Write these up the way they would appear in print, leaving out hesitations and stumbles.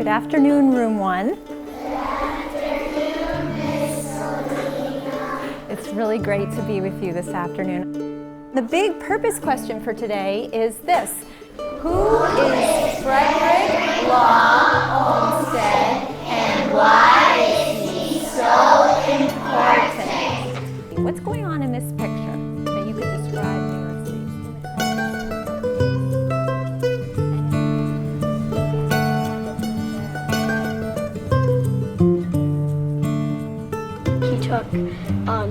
afternoon, room 1. It's really great to be with you this afternoon. The big purpose question for today is this. Who is Frederick Law Olmsted and why is he so important? What's going on in this picture that you could describe New York City? He took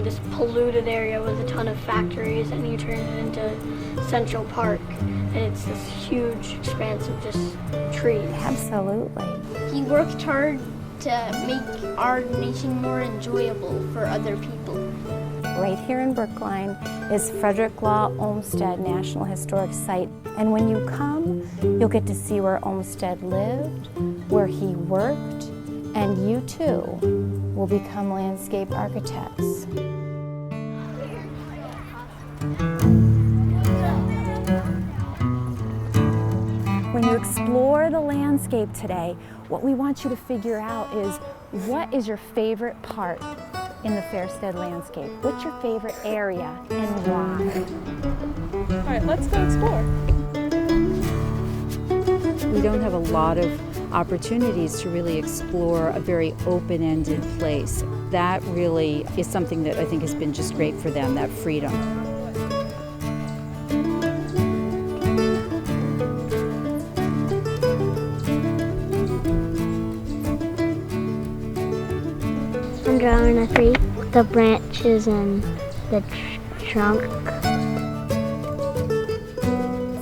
this polluted area with a ton of factories and he turned it into Central Park. And it's this huge expanse of just trees. Absolutely. He worked hard to make our nation more enjoyable for other people. Right here in Brookline is Frederick Law Olmsted National Historic Site. And when you come, you'll get to see where Olmsted lived, where he worked, and you too will become landscape architects. When you explore the landscape today, what we want you to figure out is what is your favorite part in the Fairstead landscape? What's your favorite area and why? All right, let's go explore. We don't have a lot of opportunities to really explore a very open-ended place. That really is something that I think has been just great for them, that freedom. I'm drawing the branches and the trunk.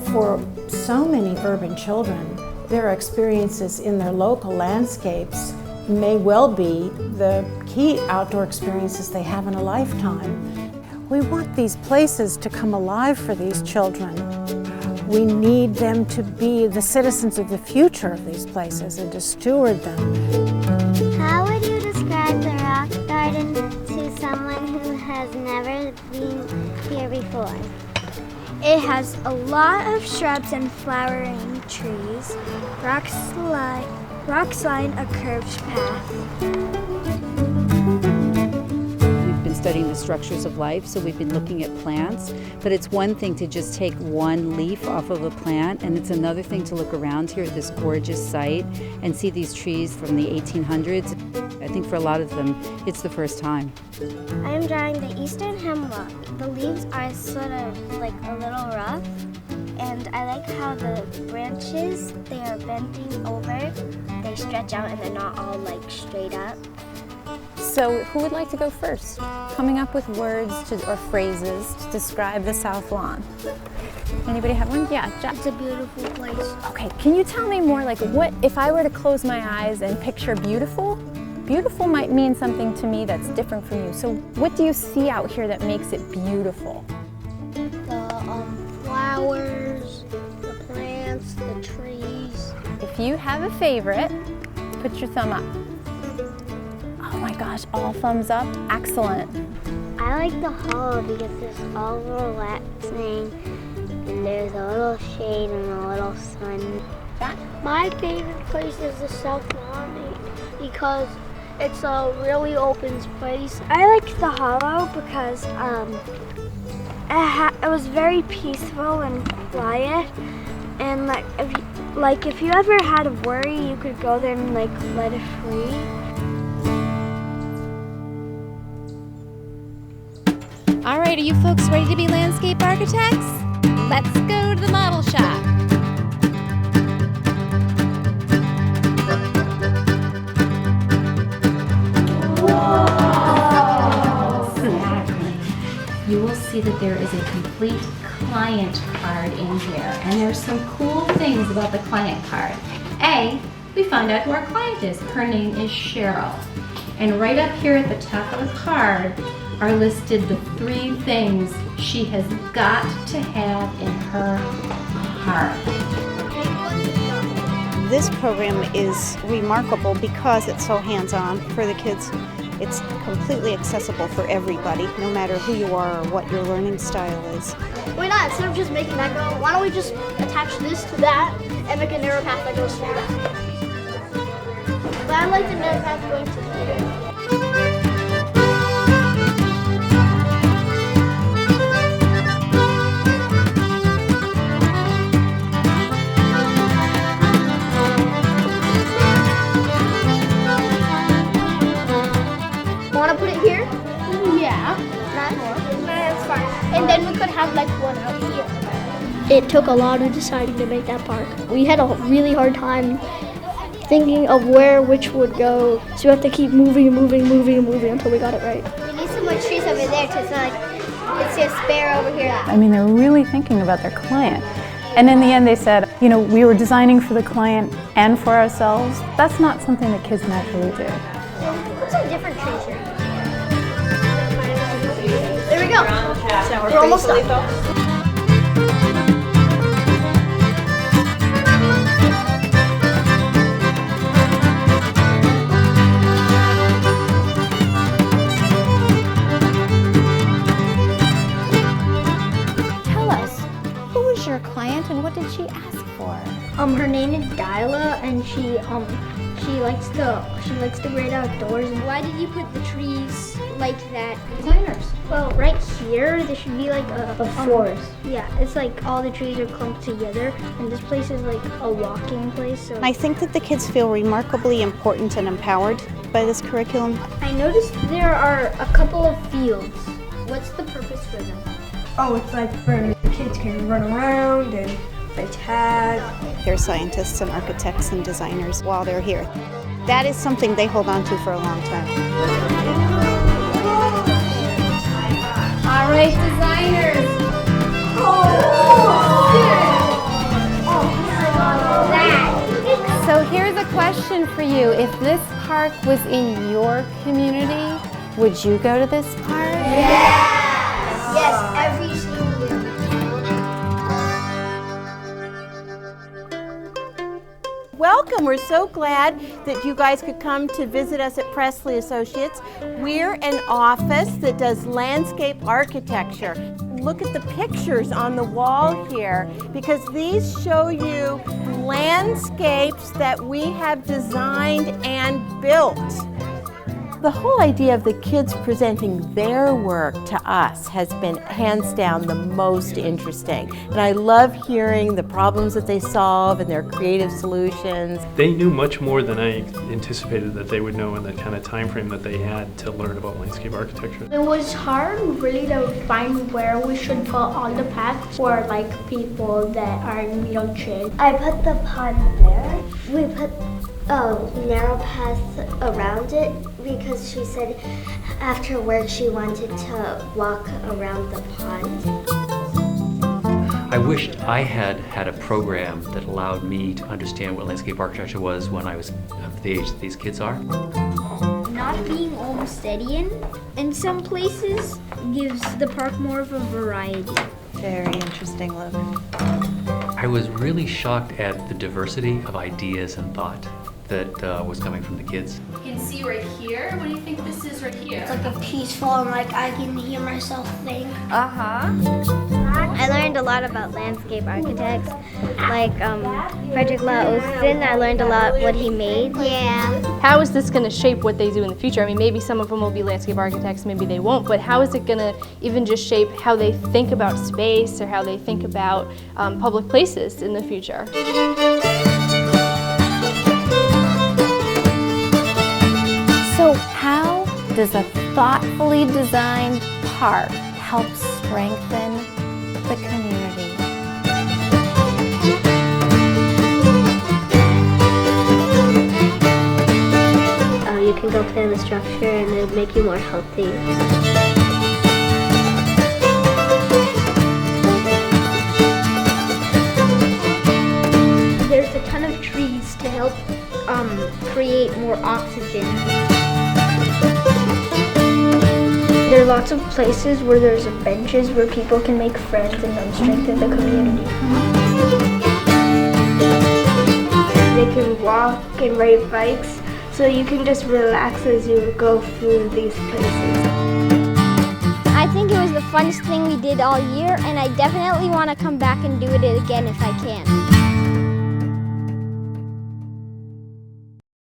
For so many urban children, their experiences in their local landscapes may well be the key outdoor experiences they have in a lifetime. We want these places to come alive for these children. We need them to be the citizens of the future of these places and to steward them. How would you describe the rock garden to someone who has never been here before? It has a lot of shrubs and flowering trees. Rocks line a curved path. We've been studying the structures of life, so we've been looking at plants, but it's one thing to just take one leaf off of a plant, and it's another thing to look around here at this gorgeous site and see these trees from the 1800s. I think for a lot of them, it's the first time. I am drawing the eastern hemlock. The leaves are sort of like a little rough, and I like how the branches, they are bending over, they stretch out and they're not all like straight up. So who would like to go first? Coming up with words or phrases to describe the South Lawn. Anybody have one? Yeah, Jeff. It's a beautiful place. Okay, can you tell me more, like what, if I were to close my eyes and picture beautiful, beautiful might mean something to me that's different from you. So what do you see out here that makes it beautiful? The flowers, the plants, the trees. If you have a favorite, put your thumb up. Oh my gosh, all thumbs up, excellent. I like the hollow because it's all relaxing and there's a little shade and a little sun. My favorite place is the South Lawn because it's a really open space. I like the hollow because it was very peaceful and quiet, and if you ever had a worry, you could go there and like let it free. All right, are you folks ready to be landscape architects? Let's go to the model shop. You will see that there is a complete client card in here, and there's some cool things about the client card. A, we found out who our client is. Her name is Cheryl. And right up here at the top of the card are listed the 3 things she has got to have in her heart. This program is remarkable because it's so hands-on for the kids. It's completely accessible for everybody, no matter who you are or what your learning style is. Why not? Instead of just making that go, why don't we just attach this to that and make a narrow path that goes through that? But I'd like to know if that's going to be here. Want to put it here? Yeah. That's fine. And then we could have like one out here. It took a lot of deciding to make that park. We had a really hard time thinking of where which would go, so we have to keep moving until we got it right. We need some more trees over there because it's just spare over here. I mean, they're really thinking about their client. And in the end, they said, you know, we were designing for the client and for ourselves. That's not something that kids naturally do. Put some different trees here. There we go. We're almost done. Tell us, who was your client and what did she ask for? Her name is Dyla, and she likes the great outdoors. Why did you put the trees like that? Designers. Well, right here there should be like a forest. Yeah, it's like all the trees are clumped together, and this place is like a walking place. So I think that the kids feel remarkably important and empowered by this curriculum. I noticed there are a couple of fields. What's the purpose for them? Oh, it's like where the kids can run around and play tag. They're scientists and architects and designers while they're here. That is something they hold on to for a long time. All right, designers. So here's a question for you. If this park was in your community, would you go to this park? Yes, every single year. Welcome. We're so glad that you guys could come to visit us at Presley Associates. We're an office that does landscape architecture. Look at the pictures on the wall here because these show you landscapes that we have designed and built. The whole idea of the kids presenting their work to us has been hands down the most interesting. And I love hearing the problems that they solve and their creative solutions. They knew much more than I anticipated that they would know in the kind of time frame that they had to learn about landscape architecture. It was hard really to find where we should put on the path for like people that are in wheelchairs. I put the pond there. We put a narrow path around it because she said afterwards she wanted to walk around the pond. I wish I had had a program that allowed me to understand what landscape architecture was when I was of the age that these kids are. Not being Olmstedian in some places gives the park more of a variety. Very interesting look. I was really shocked at the diversity of ideas and thought that was coming from the kids. You can see right here. What do you think this is right here? It's like a peaceful and like I can hear myself think. I learned a lot about landscape architects, like Frederick Law Olson. I learned a lot what he made. Yeah. How is this going to shape what they do in the future? I mean, maybe some of them will be landscape architects, maybe they won't, but how is it going to even just shape how they think about space or how they think about public places in the future? So how does a thoughtfully designed park help strengthen the community? You can go play on the structure and it'll make you more healthy. There's a ton of trees to help create more oxygen. There are lots of places where there's benches where people can make friends and strengthen the community. They can walk and ride bikes, so you can just relax as you go through these places. I think it was the funnest thing we did all year, and I definitely want to come back and do it again if I can.